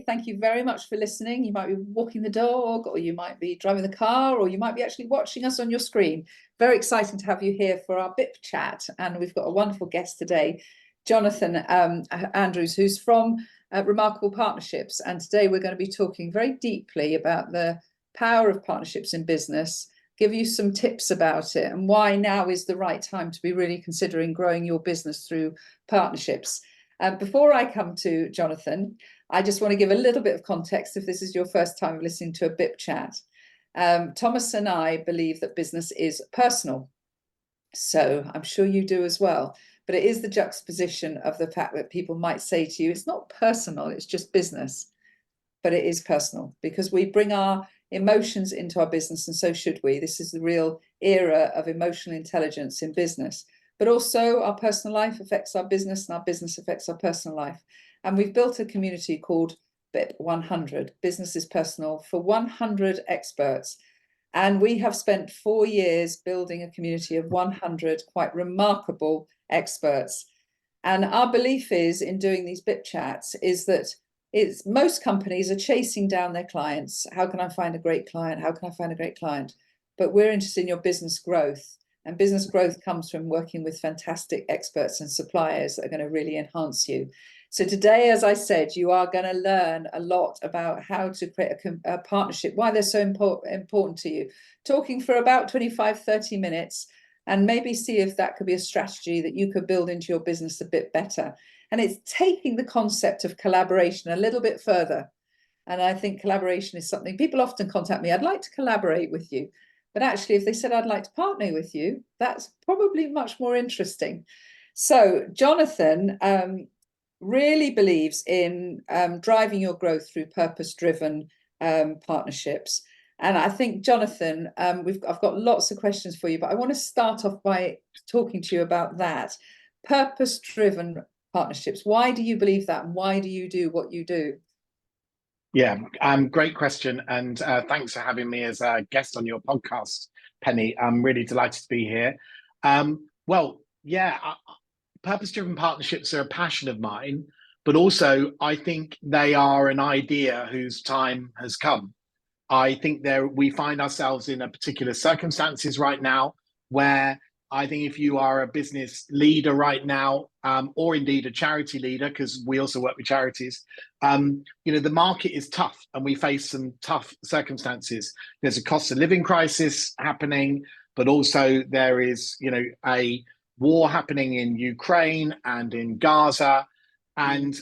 thank you very much for listening. You might be walking the dog, or you might be driving the car, or you might be actually watching us on your screen. Very exciting to have you here for our BIP chat. And we've got a wonderful guest today, Jonathan Andrews, who's from Remarkable Partnerships. And today we're going to be talking very deeply about the power of partnerships in business, give you some tips about it, and why now is the right time to be really considering growing your business through partnerships. Before I come to Jonathan, I just want to give a little bit of context if this is your first time listening to a BIP chat. Thomas and I believe that business is personal. So I'm sure you do as well. But it is the juxtaposition of the fact that people might say to you, it's not personal, it's just business. But it is personal because we bring our emotions into our business, and so should we. This is the real era of emotional intelligence in business. But also our personal life affects our business, and our business affects our personal life. And we've built a community called BIP 100, Business is Personal, for 100 experts. And we have spent 4 years building a community of 100 quite remarkable experts. And our belief is in doing these BIP chats is that most companies are chasing down their clients. How can I find a great client? How can I find a great client? But we're interested in your business growth. And business growth comes from working with fantastic experts and suppliers that are going to really enhance you. So today, as I said, you are going to learn a lot about how to create a partnership, why they're so important to you. Talking for about 25, 30 minutes, and maybe see if that could be a strategy that you could build into your business a bit better. And it's taking the concept of collaboration a little bit further. And I think collaboration is something people often contact me. I'd like to collaborate with you. But actually, if they said, I'd like to partner with you, that's probably much more interesting. So Jonathan really believes in driving your growth through purpose-driven partnerships. And I think, Jonathan, I've got lots of questions for you, but I want to start off by talking to you about that. Purpose-driven partnerships. Why do you believe that? And why do you do what you do? Yeah, great question. And thanks for having me as a guest on your podcast, Penny. I'm really delighted to be here. Purpose-driven partnerships are a passion of mine, but also I think they are an idea whose time has come. I think we find ourselves in a particular circumstances right now where I think if you are a business leader right now, or indeed a charity leader, because we also work with charities, the market is tough and we face some tough circumstances. There's a cost of living crisis happening, but also there is, a war happening in Ukraine and in Gaza. And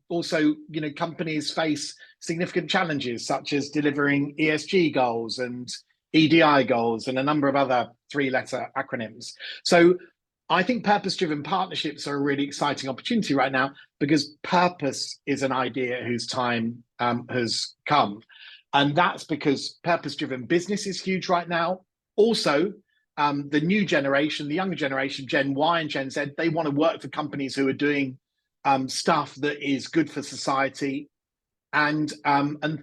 also, companies face significant challenges such as delivering ESG goals and EDI goals and a number of other 3-letter acronyms. So I think purpose-driven partnerships are a really exciting opportunity right now because purpose is an idea whose time has come. And that's because purpose-driven business is huge right now. Also, the new generation, the younger generation, Gen Y and Gen Z, they want to work for companies who are doing stuff that is good for society. And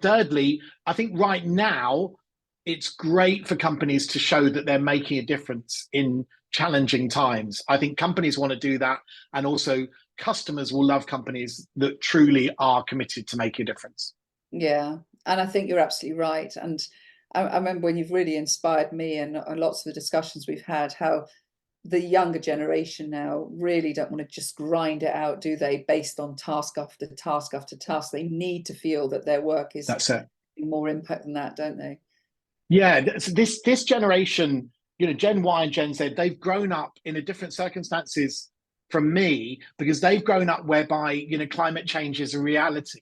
thirdly, I think right now, it's great for companies to show that they're making a difference in challenging times. I think companies want to do that. And also customers will love companies that truly are committed to making a difference. Yeah, and I think you're absolutely right. And I remember when you've really inspired me and lots of the discussions we've had, how the younger generation now really don't want to just grind it out, do they, based on task after task after task. They need to feel that their work is having more impact than that, don't they? Yeah, this generation, Gen Y and Gen Z, they've grown up in a different circumstances from me because they've grown up whereby, climate change is a reality.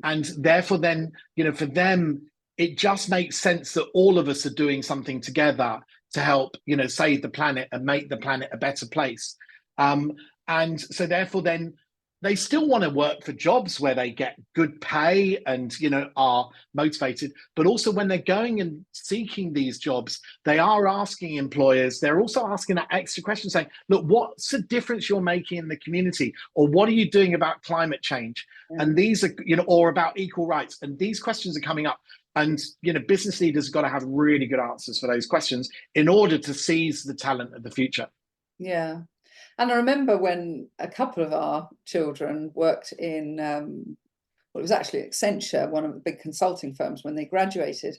And therefore then, for them, it just makes sense that all of us are doing something together to help, save the planet and make the planet a better place. And so therefore then they still want to work for jobs where they get good pay and, are motivated. But also when they're going and seeking these jobs, they are asking employers, they're also asking that extra question saying, look, what's the difference you're making in the community? Or what are you doing about climate change? Yeah. And these are, or about equal rights. And these questions are coming up. And, business leaders have got to have really good answers for those questions in order to seize the talent of the future. Yeah. And I remember when a couple of our children worked in well, it was actually Accenture, one of the big consulting firms, when they graduated.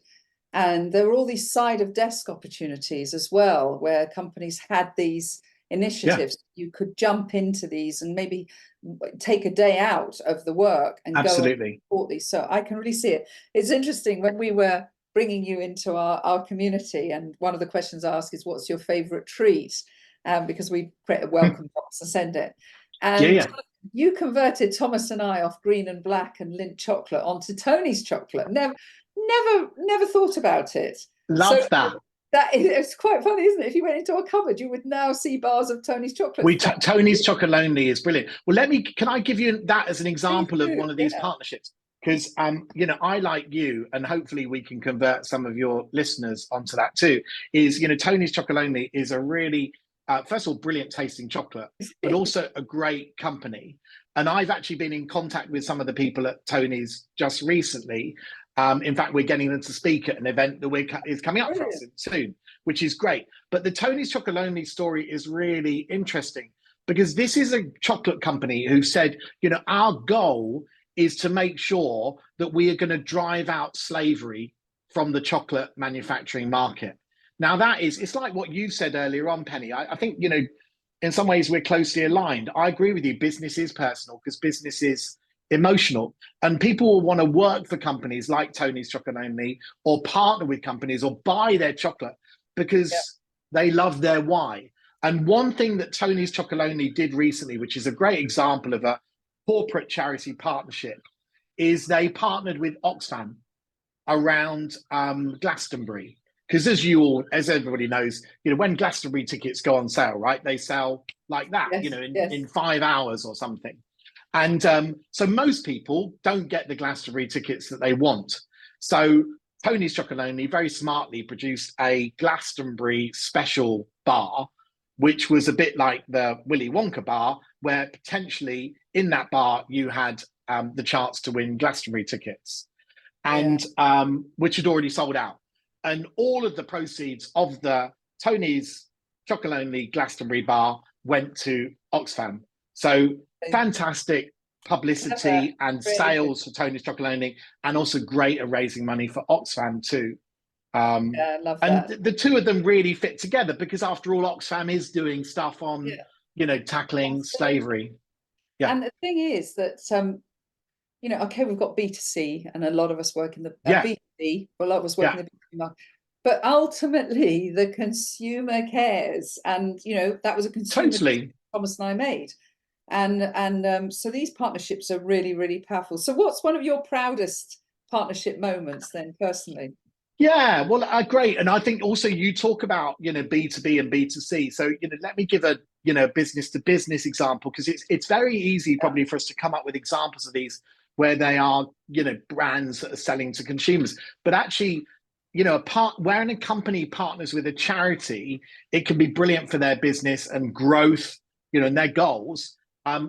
And there were all these side of desk opportunities as well, where companies had these Yeah, initiatives. You could jump into these and maybe take a day out of the work and go and absolutely. support these. So I can really see it. It's interesting when we were bringing you into our community, and one of the questions asked is, what's your favorite treat? Because we create a welcome box and send it. Yeah, And yeah. you converted Thomas and I off green and black and Lindt chocolate onto Tony's chocolate. Never thought about it. So Love that. it's quite funny, isn't it? If you went into a cupboard, you would now see bars of Tony's chocolate. Tony's Chocolonely is brilliant. Well, can I give you that as an Please example of do, one of these yeah. partnerships? Because I like you, and hopefully we can convert some of your listeners onto that too. Is Tony's Chocolonely is a really first of all brilliant tasting chocolate, but also a great company. And I've actually been in contact with some of the people at Tony's just recently. In fact, we're getting them to speak at an event that is coming up for us soon, which is great. But the Tony's Chocolonely story is really interesting because this is a chocolate company who said, our goal is to make sure that we are going to drive out slavery from the chocolate manufacturing market. Now, it's like what you said earlier on, Penny. I think, in some ways we're closely aligned. I agree with you. Business is personal because business is emotional, and people will want to work for companies like Tony's Chocolonely or partner with companies or buy their chocolate because they love their why. And one thing that Tony's Chocolonely did recently, which is a great example of a corporate charity partnership, is they partnered with Oxfam around Glastonbury. Because as everybody knows, when Glastonbury tickets go on sale, right, they sell like that, in 5 hours or something. And so most people don't get the Glastonbury tickets that they want. So Tony's Chocolonely very smartly produced a Glastonbury special bar, which was a bit like the Willy Wonka bar, where potentially in that bar you had the chance to win Glastonbury tickets, and which had already sold out. And all of the proceeds of the Tony's Chocolonely Glastonbury bar went to Oxfam. So fantastic publicity and sales for Tony's Chocolonely, and also great at raising money for Oxfam too. I love and that. the two of them really fit together because after all, Oxfam is doing stuff on, tackling slavery. Yeah. And the thing is that, okay, we've got B2C and a lot of us work in the Yeah. B2B, a lot of us work in the B2B market. But ultimately, the consumer cares. And, that was a consumer Totally. Thomas and I made. And so these partnerships are really, really powerful. So what's one of your proudest partnership moments then, personally? Yeah, well, great. And I think also you talk about, B2B and B2C. So, let me give a, business to business example, because it's very easy probably for us to come up with examples of these where they are, brands that are selling to consumers. But actually, when a company partners with a charity, it can be brilliant for their business and growth, and their goals,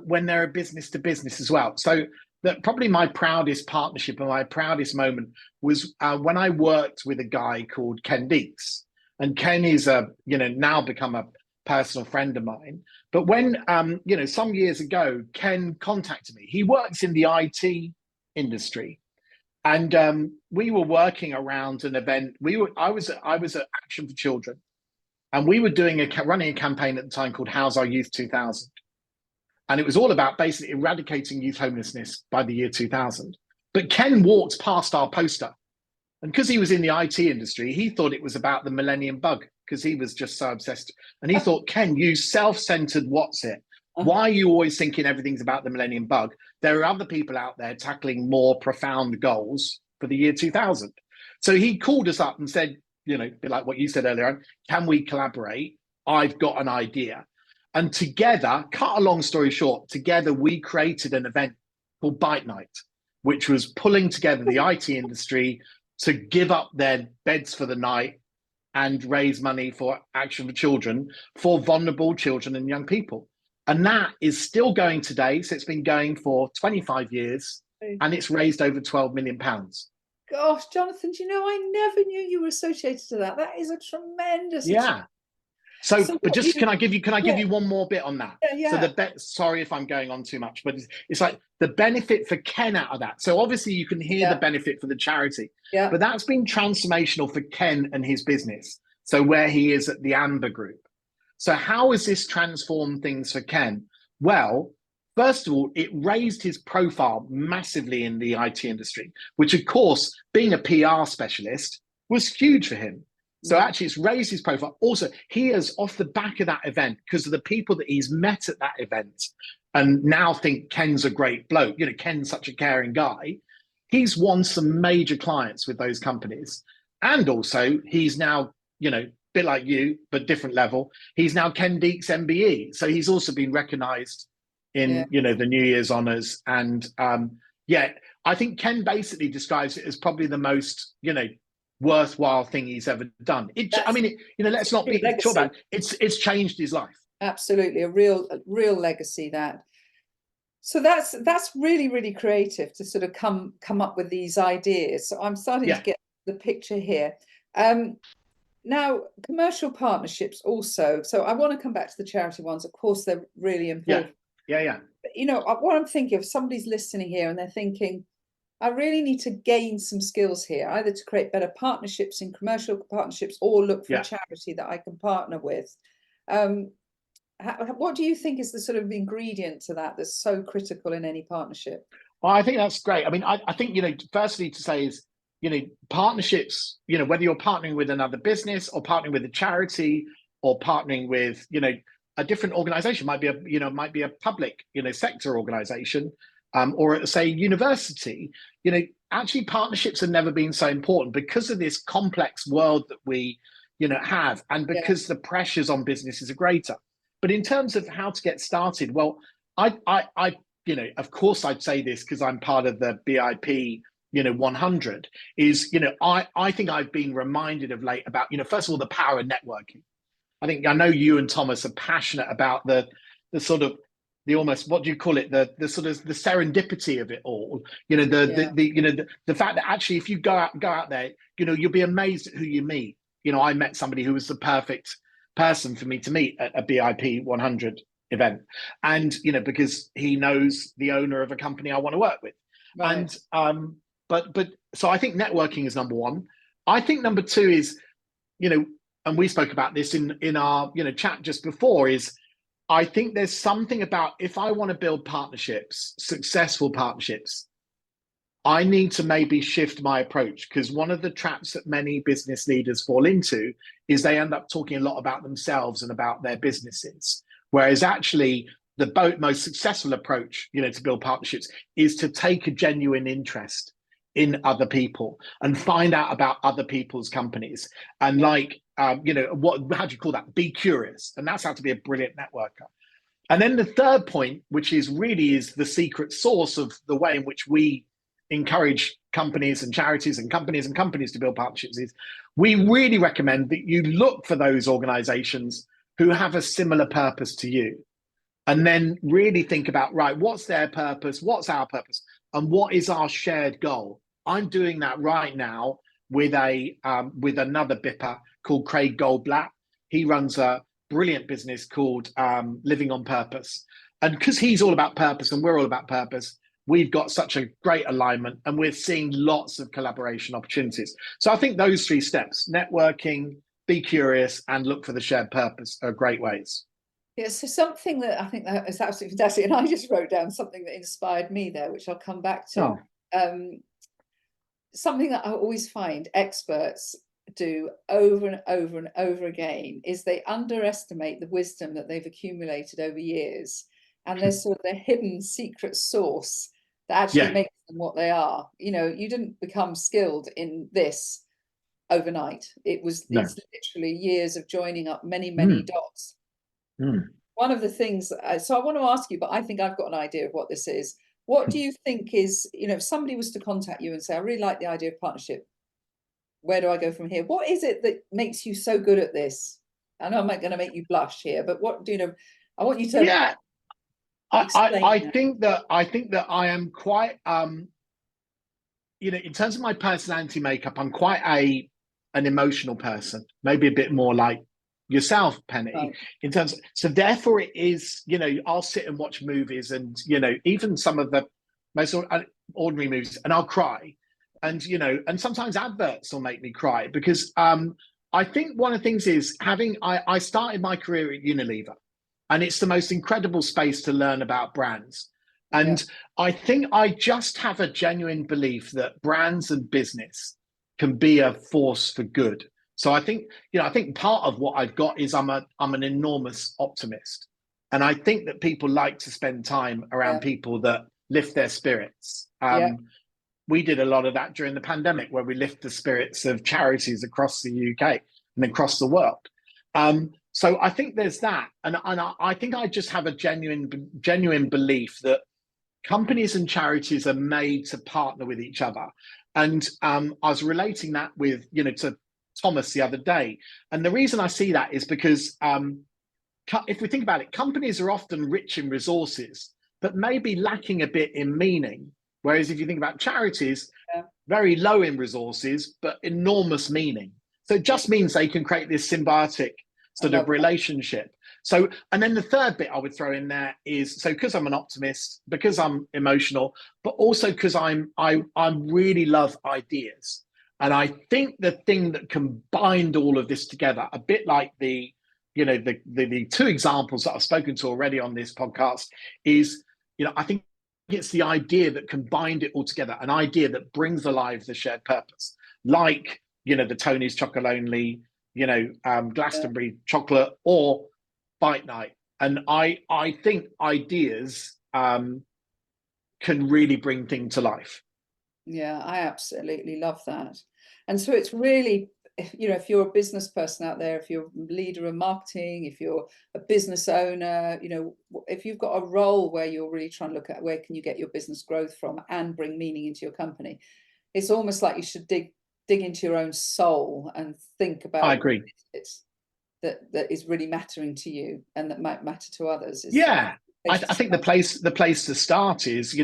when they're a business to business as well. So that probably my proudest partnership and my proudest moment was when I worked with a guy called Ken Deeks. And Ken is now become a personal friend of mine. But when, some years ago, Ken contacted me. He works in the IT industry. And we were working around an event. I was at Action for Children, and we were running a campaign at the time called How's Our Youth 2000. And it was all about basically eradicating youth homelessness by the year 2000. But Ken walked past our poster. And because he was in the IT industry, he thought it was about the millennium bug, because he was just so obsessed. And he thought, Ken, you self-centered what's it? Why are you always thinking everything's about the millennium bug? There are other people out there tackling more profound goals for the year 2000. So he called us up and said, like what you said earlier on, can we collaborate? I've got an idea. And together, cut a long story short, together we created an event called Bite Night, which was pulling together the IT industry to give up their beds for the night and raise money for Action for Children for vulnerable children and young people. And that is still going today. So it's been going for 25 years and it's raised over £12 million. Gosh, Jonathan, I never knew you were associated to that. That is a tremendous achievement. So, So but what just you, can I give yeah, you one more bit on that? yeah, So yeah, sorry if I'm going on too much, but it's like the benefit for Ken out of that. So obviously you can hear the yeah, benefit for the charity, yeah, but that's been transformational for Ken and his business. So where he is at the Amber Group. So how has this transformed things for Ken? Well, first of all, it raised his profile massively in the IT industry, which of course, being a PR specialist was huge for him. So mm, actually, it's raised his profile. Also, he has, off the back of that event, because of the people that he's met at that event, and now think Ken's a great bloke. You know, Ken's such a caring guy. He's won some major clients with those companies, and also he's now, you know, a bit like you, but different level. He's now Ken Deeks MBE, so he's also been recognised yeah. in, you know, the New Year's honours. And yeah, I think Ken basically describes it as probably the most, you know, worthwhile thing he's ever done. I That's mean, you know, it's a let's not true be talk legacy. about it. It's changed his life. Absolutely, a real legacy that. So that's really, really creative to sort of come up with these ideas. So I'm starting to Yeah, get the picture here. Um, Now, commercial partnerships also. So I want to come back to the charity ones. Of course, they're really yeah, important. yeah. But, you know, what I'm thinking, if somebody's listening here and they're thinking, I really need to gain some skills here, either to create better partnerships in commercial partnerships or look for a Yeah. charity that I can partner with. Um, what do you think is the sort of ingredient to that that's so critical in any partnership? Well, I think that's great. I mean, I think, you know, firstly to say is, you know, partnerships, you know, whether you're partnering with another business or partnering with a charity or partnering with, you know, a different organization, might be a, you know, might be a public, you know, sector organization, or say university, you know, actually partnerships have never been so important because of this complex world that we, you know, have, and Yeah, because the pressures on businesses are greater. But in terms of how to get started, well, I you know, of course I'd say this because I'm part of the BIP, you know, 100 is, you know, I think I've been reminded of late about, you know, first of all, the power of networking. I know you and Thomas are passionate about the sort of the almost, what do you call it, the sort of the serendipity of it all. You know, yeah, you know, the fact that actually if you go out there, you know, you'll be amazed at who you meet. You know, I met somebody who was the perfect person for me to meet at a BIP 100 event, and you know, because he knows the owner of a company I want to work with. right. And but so I think networking is number one. I think number two is, you know, and we spoke about this in our, you know, chat just before, is I think there's something about, if I want to build partnerships, successful partnerships, I need to maybe shift my approach, because one of the traps that many business leaders fall into is they end up talking a lot about themselves and about their businesses. Whereas actually the most successful approach, you know, to build partnerships is to take a genuine interest in other people and find out about other people's companies. And Yeah, like, you know, how do you call that? Be curious. And that's how to be a brilliant networker. And then the third point, which is really is the secret sauce of the way in which we encourage companies and charities and companies to build partnerships, is we really recommend that you look for those organizations who have a similar purpose to you, and then really think about, right, what's their purpose, what's our purpose, and what is our shared goal. I'm doing that right now with with another BIPper called Craig Goldblatt. He runs a brilliant business called Living on Purpose, and because he's all about purpose and we're all about purpose, we've got such a great alignment, and we're seeing lots of collaboration opportunities. So I think those three steps: networking, be curious, and look for the shared purpose, are great ways. yeah. So something that I think that is absolutely fantastic, and I just wrote down something that inspired me there, which I'll come back to. Oh, Um, Something that I always find experts do over and over and over again is they underestimate the wisdom that they've accumulated over years, and there's sort of their hidden secret sauce that actually yeah, makes them what they are. You know, you didn't become skilled in this overnight. no. It's literally years of joining up many, many Mm, dots. mm. One of the things, so I want to ask you, but I think I've got an idea of what this is. What do you think is, you know, if somebody was to contact you and say, I really like the idea of partnership, where do I go from here? What is it that makes you so good at this? I know I'm not going to make you blush here, but what do you know? I want you to Yeah, explain I that. think that I am quite you know, in terms of my personality makeup, I'm quite an emotional person, maybe a bit more like yourself, Penny, Right. in terms of, so therefore it is, I'll sit and watch movies and, even some of the most ordinary movies, and I'll cry. And, and sometimes adverts will make me cry because I think one of the things is I started my career at Unilever, and it's the most incredible space to learn about brands. Yeah. And I think I just have a genuine belief that brands and business can be a force for good. So I think, I think part of what I've got is I'm an enormous optimist. And I think that people like to spend time around Yeah. people that lift their spirits. Yeah. We did a lot of that during the pandemic, where we lift the spirits of charities across the UK and across the world. So I think there's that. And I think I just have a genuine belief that companies and charities are made to partner with each other. And I was relating that with, to Thomas the other day. And the reason I see that is because if we think about it, companies are often rich in resources, but maybe lacking a bit in meaning. Whereas if you think about charities, Yeah. very low in resources, but enormous meaning. So it just means they can create this symbiotic sort of relationship. So, and then the third bit I would throw in there is, so because I'm an optimist, because I'm emotional, but also because I really love ideas. And I think the thing that can bind all of this together, a bit like the two examples that I've spoken to already on this podcast, is, I think it's the idea that can bind it all together, an idea that brings alive the shared purpose, like, the Tony's Chocolonely, Glastonbury chocolate, or Fight Night. And I think ideas can really bring things to life. Yeah, I absolutely love that. And so it's really, if you're a business person out there, if you're a leader of marketing, if you're a business owner, if you've got a role where you're really trying to look at where can you get your business growth from and bring meaning into your company, it's almost like you should dig into your own soul and think about I agree. that is really mattering to you and that might matter to others. Yeah, I think the place to start is,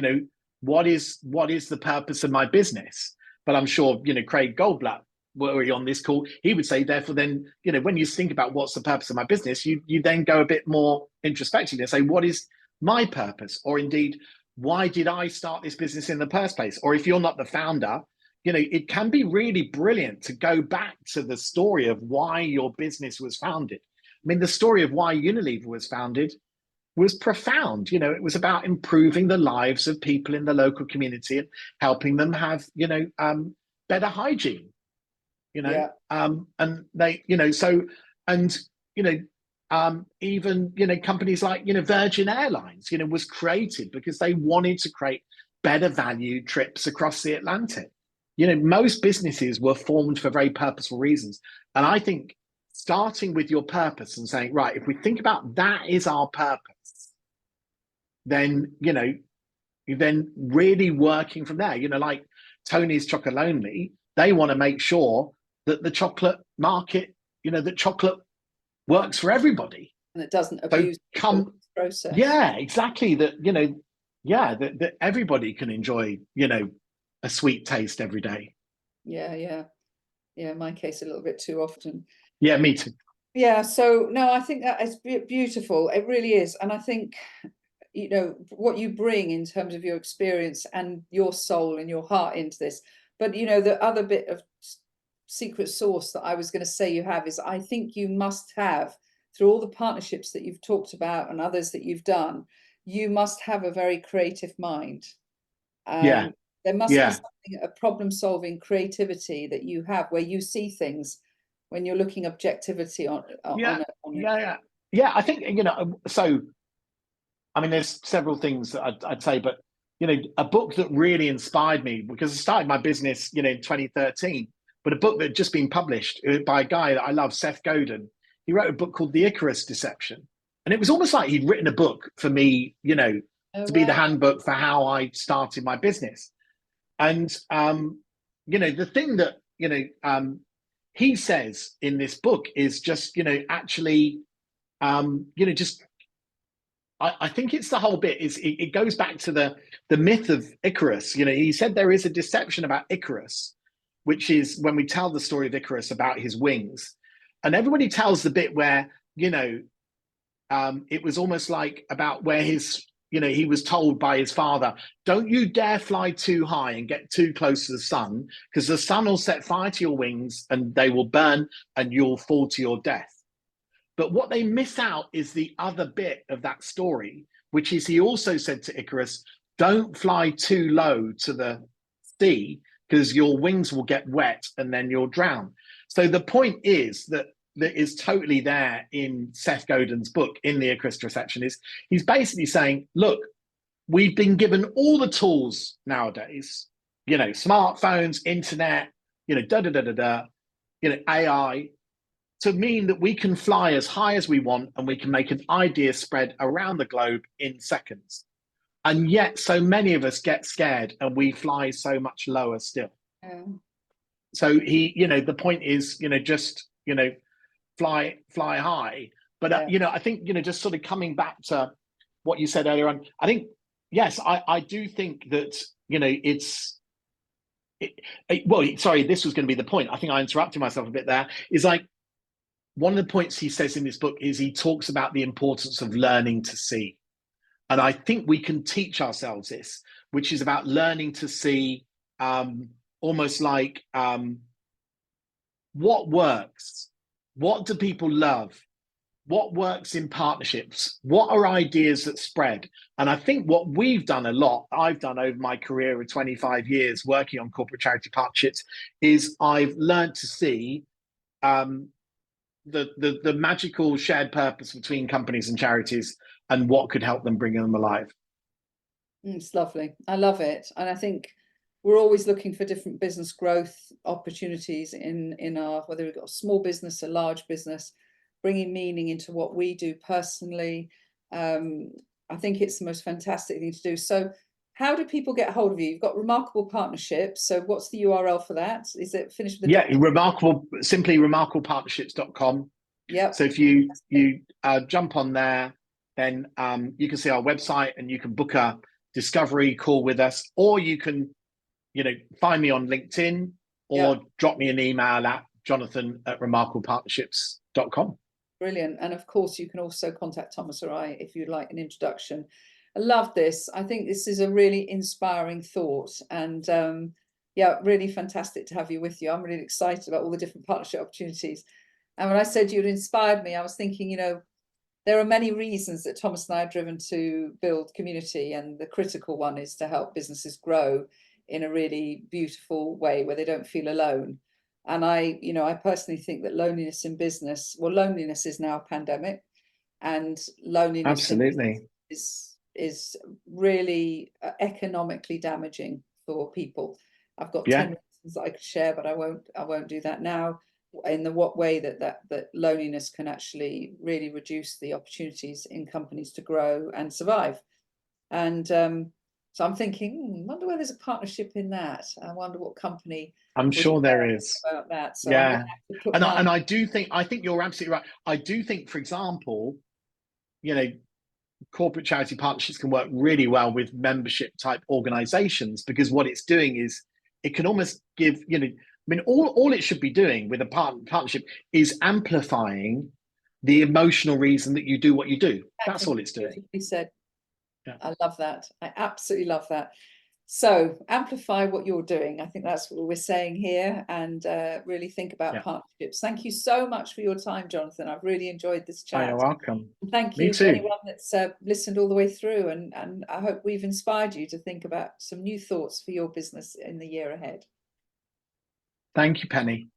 what is the purpose of my business? But I'm sure, Craig Goldblatt, were you on this call, he would say, therefore, then, when you think about what's the purpose of my business, you then go a bit more introspectively and say, what is my purpose? Or indeed, why did I start this business in the first place? Or if you're not the founder, it can be really brilliant to go back to the story of why your business was founded. I mean, the story of why Unilever was founded was profound. It was about improving the lives of people in the local community and helping them have, better hygiene. Yeah. And they, so, and, even, companies like, Virgin Airlines, was created because they wanted to create better value trips across the Atlantic. Most businesses were formed for very purposeful reasons. And I think starting with your purpose and saying, right, if we think about that is our purpose, then, then really working from there, like Tony's Chocolonely, they want to make sure that the chocolate market, that chocolate works for everybody. And it doesn't abuse the process. Yeah, exactly. That, that everybody can enjoy, a sweet taste every day. Yeah. In my case, a little bit too often. Yeah, me too. Yeah. So no, I think that is beautiful. It really is. And I think, what you bring in terms of your experience and your soul and your heart into this. But, the other bit of secret sauce that I was going to say you have is I think you must have, through all the partnerships that you've talked about and others that you've done, you must have a very creative mind. There must be something, a problem-solving creativity that you have where you see things when you're looking objectivity on it. Yeah. I think, so, I mean, there's several things that I'd say, but, a book that really inspired me, because I started my business, in 2013, but a book that had just been published by a guy that I love, Seth Godin. He wrote a book called The Icarus Deception. And it was almost like he'd written a book for me, to be the handbook for how I started my business. And, the thing that, he says in this book is just, actually, just, I think it's the whole bit is it goes back to the myth of Icarus. He said there is a deception about Icarus, which is when we tell the story of Icarus about his wings, and everybody tells the bit where, you know, it was almost like about where his, you know, he was told by his father, don't you dare fly too high and get too close to the sun, because the sun will set fire to your wings and they will burn and you'll fall to your death. But what they miss out is the other bit of that story, which is he also said to Icarus, don't fly too low to the sea because your wings will get wet and then you'll drown. So the point is that is totally there in Seth Godin's book, in the Icarus Reception, is he's basically saying, look, we've been given all the tools nowadays, you know, smartphones, internet, you know, you know, AI, to mean that we can fly as high as we want and we can make an idea spread around the globe in seconds. And yet so many of us get scared and we fly so much lower still. Yeah. So he, you know, the point is, you know, just, you know, fly high. But, Yeah. you know, I think, you know, just sort of coming back to what you said earlier on, I think, yes, I do think that, you know, well, sorry, this was going to be the point. I think I interrupted myself a bit there. Is like, one of the points he says in this book is he talks about the importance of learning to see. And I think we can teach ourselves this, which is about learning to see, almost like what works, what do people love, what works in partnerships, what are ideas that spread. And I think what we've done a lot, I've done over my career of 25 years working on corporate charity partnerships, is I've learned to see the magical shared purpose between companies and charities and what could help them bring them alive. It's lovely. I love it. And I think we're always looking for different business growth opportunities in our, whether we've got a small business, a large business, bringing meaning into what we do personally. I think it's the most fantastic thing to do. So how do people get hold of you? You've got Remarkable Partnerships. So what's the URL for that? Is it finished with the Yeah, simply remarkablepartnerships.com. Yeah. So if you jump on there, then you can see our website and you can book a discovery call with us, or you can, you know, find me on LinkedIn or drop me an email at jonathan@remarkablepartnerships.com. Brilliant. And of course, you can also contact Thomas or I if you'd like an introduction. I love this. I think this is a really inspiring thought. And yeah, really fantastic to have you with you. I'm really excited about all the different partnership opportunities. And when I said you'd inspired me, I was thinking, you know, there are many reasons that Thomas and I are driven to build community. And the critical one is to help businesses grow in a really beautiful way where they don't feel alone. And you know, I personally think that loneliness in business, well, loneliness is now a pandemic, and loneliness Absolutely is really economically damaging for people. I've got 10 reasons that I could share, but I won't do that now. In the what way that loneliness can actually really reduce the opportunities in companies to grow and survive. And so I'm thinking, wonder where there's a partnership in that. I wonder what company. I'm sure there is About that. So yeah. I'm gonna have to put And I think you're absolutely right. I do think, for example, you know, corporate charity partnerships can work really well with membership type organizations, because what it's doing is it can almost give, you know, I mean, all it should be doing with a partnership is amplifying the emotional reason that you do what you do. Exactly. That's all it's doing. He said, yeah. I love that. I absolutely love that. So amplify what you're doing. I think that's what we're saying here, and really think about partnerships. Thank you so much for your time, Jonathan. I've really enjoyed this chat. You're welcome. And thank you to anyone that's listened all the way through, and I hope we've inspired you to think about some new thoughts for your business in the year ahead. Thank you, Penny.